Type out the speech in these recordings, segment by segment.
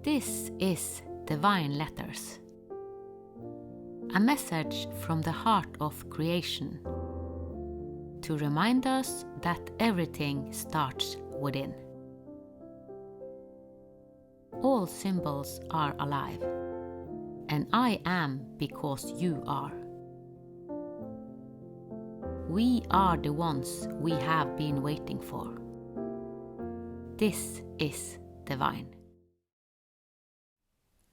This is Divine Letters, a message from the heart of creation to remind us that everything starts within. All symbols are alive, and I am because you are. We are the ones we have been waiting for. This is divine.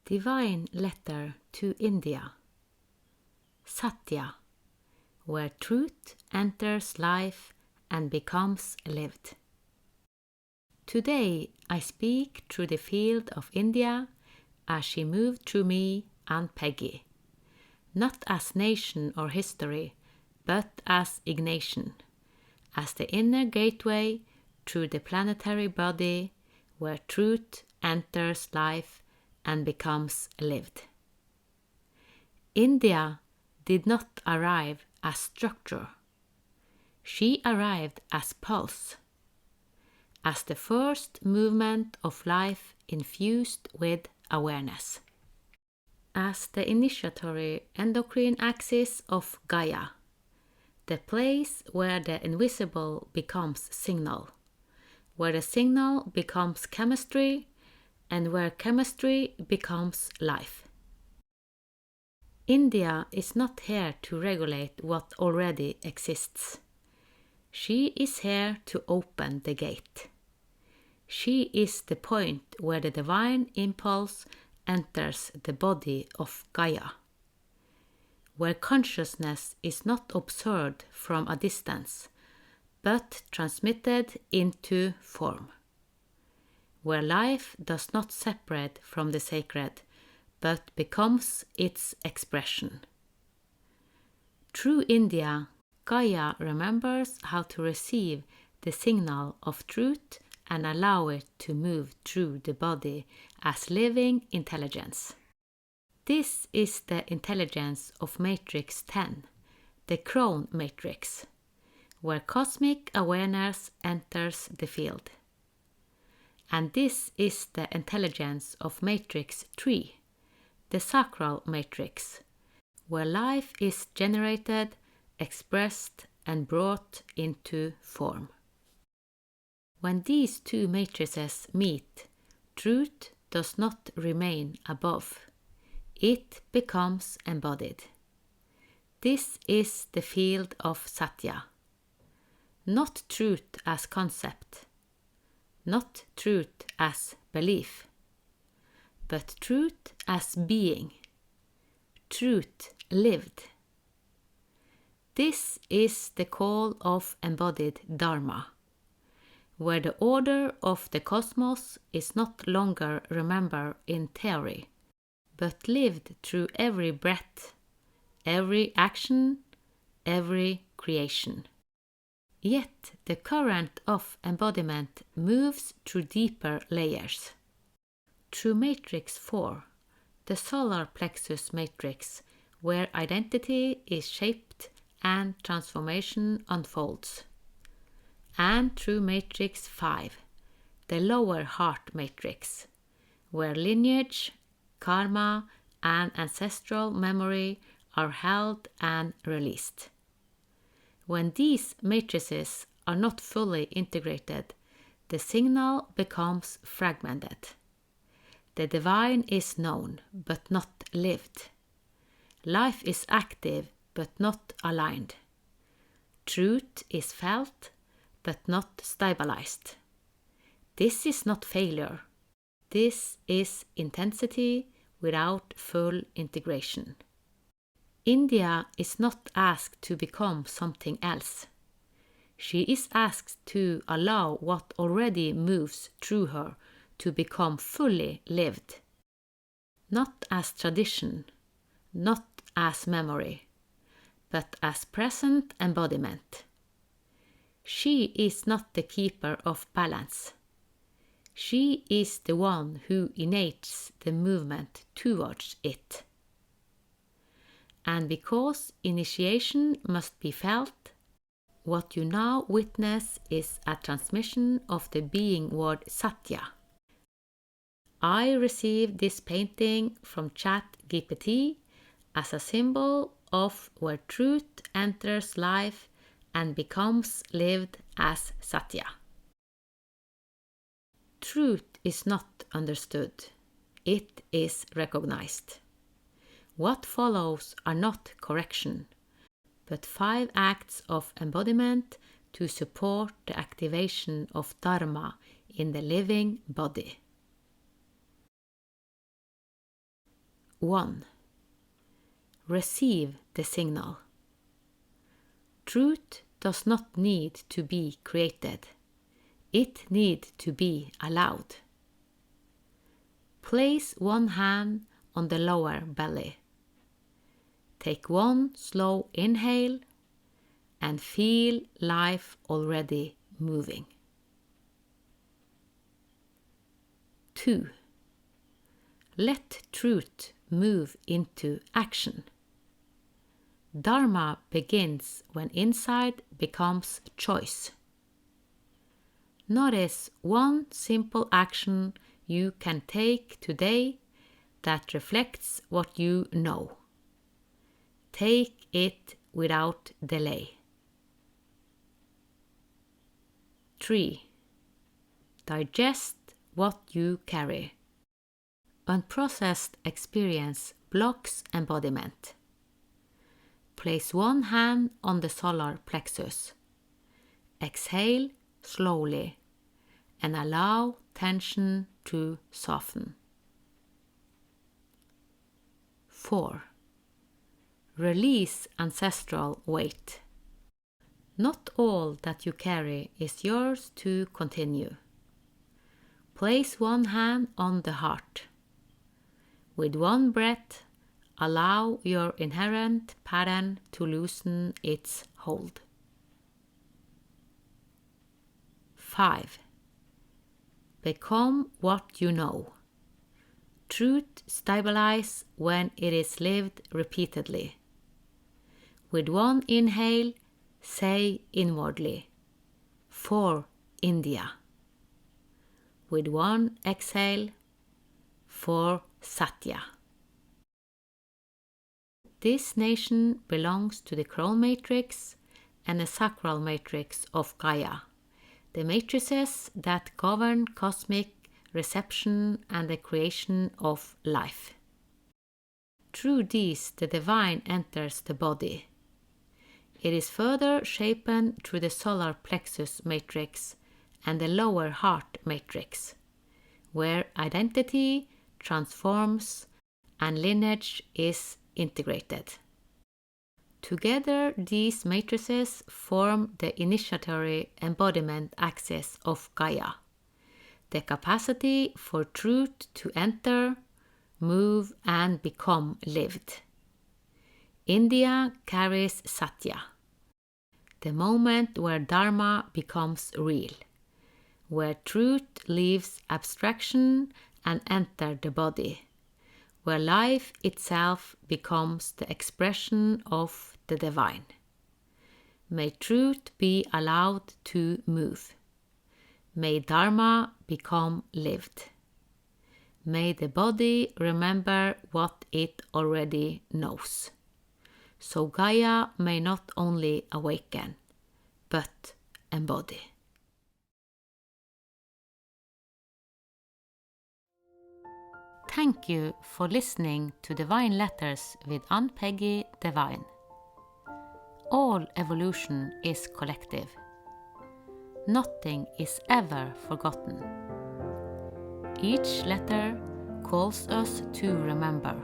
Divine letter to India. Satya, where truth enters life and becomes lived. Today I speak through the field of India as she moved through me, Ann-Peggy, not as nation or history, but as ignition, as the inner gateway through the planetary body where truth enters life and becomes lived. India did not arrive as structure. She arrived as pulse, as the first movement of life infused with awareness, as the initiatory endocrine axis of Gaia, the place where the invisible becomes signal, where the signal becomes chemistry, and where chemistry becomes life. India is not here to regulate what already exists. She is here to open the gate. She is the point where the divine impulse enters the body of Gaia, where consciousness is not observed from a distance, but transmitted into form, where life does not separate from the sacred, but becomes its expression. Through India, Gaia remembers how to receive the signal of truth and allow it to move through the body as living intelligence. This is the intelligence of Matrix 10, the crown matrix, where cosmic awareness enters the field. And this is the intelligence of Matrix 3, the sacral matrix, where life is generated, expressed, and brought into form. When these two matrices meet, truth does not remain above. It becomes embodied. This is the field of Satya. Not truth as concept, not truth as belief, but truth as being, truth lived. This is the call of embodied Dharma, where the order of the cosmos is not longer remembered in theory, but lived through every breath, every action, every creation. Yet the current of embodiment moves through deeper layers. Through Matrix 4, the solar plexus matrix, where identity is shaped and transformation unfolds. And through Matrix 5, the lower heart matrix, where lineage, karma, and ancestral memory are held and released. When these matrices are not fully integrated, the signal becomes fragmented. The divine is known, but not lived. Life is active, but not aligned. Truth is felt, but not stabilized. This is not failure. This is intensity without full integration. India is not asked to become something else. She is asked to allow what already moves through her to become fully lived. Not as tradition, not as memory, but as present embodiment. She is not the keeper of balance. She is the one who initiates the movement towards it. And because initiation must be felt, what you now witness is a transmission of the being word Satya, I received this painting from ChatGPT as a symbol of where truth enters life and becomes lived as Satya. Truth is not understood, it is recognized. What follows are not correction, but 5 acts of embodiment to support the activation of Dharma in the living body. 1. Receive the signal. Truth does not need to be created. It needs to be allowed. Place one hand on the lower belly. Take one slow inhale and feel life already moving. 2. Let truth move into action. Dharma begins when insight becomes choice. Notice one simple action you can take today that reflects what you know. Take it without delay. 3. Digest what you carry. Unprocessed experience blocks embodiment. Place one hand on the solar plexus. Exhale slowly and allow tension to soften. 4. Release ancestral weight. Not all that you carry is yours to continue. Place one hand on the heart. With one breath, allow your inherent pattern to loosen its hold. 5. Become what you know. Truth stabilizes when it is lived repeatedly. With one inhale, say inwardly, for India. With one exhale, for Satya. This nation belongs to the crown matrix and the sacral matrix of Gaia, the matrices that govern cosmic reception and the creation of life. Through these, the divine enters the body. It is further shapen through the solar plexus matrix and the lower heart matrix, where identity transforms and lineage is integrated. Together, these matrices form the initiatory embodiment axis of Gaia, the capacity for truth to enter, move, and become lived. India carries Satya, the moment where Dharma becomes real, where truth leaves abstraction and enters the body, where life itself becomes the expression of the divine. May truth be allowed to move. May Dharma become lived. May the body remember what it already knows. So Gaia may not only awaken, but embody. Thank you for listening to Divine Letters with Ann-Peggy Divine. All evolution is collective. Nothing is ever forgotten. Each letter calls us to remember,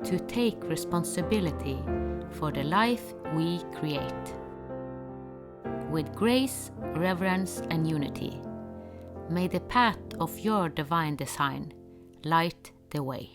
to take responsibility for the life we create. With grace, reverence, and unity, may the path of your divine design light the way.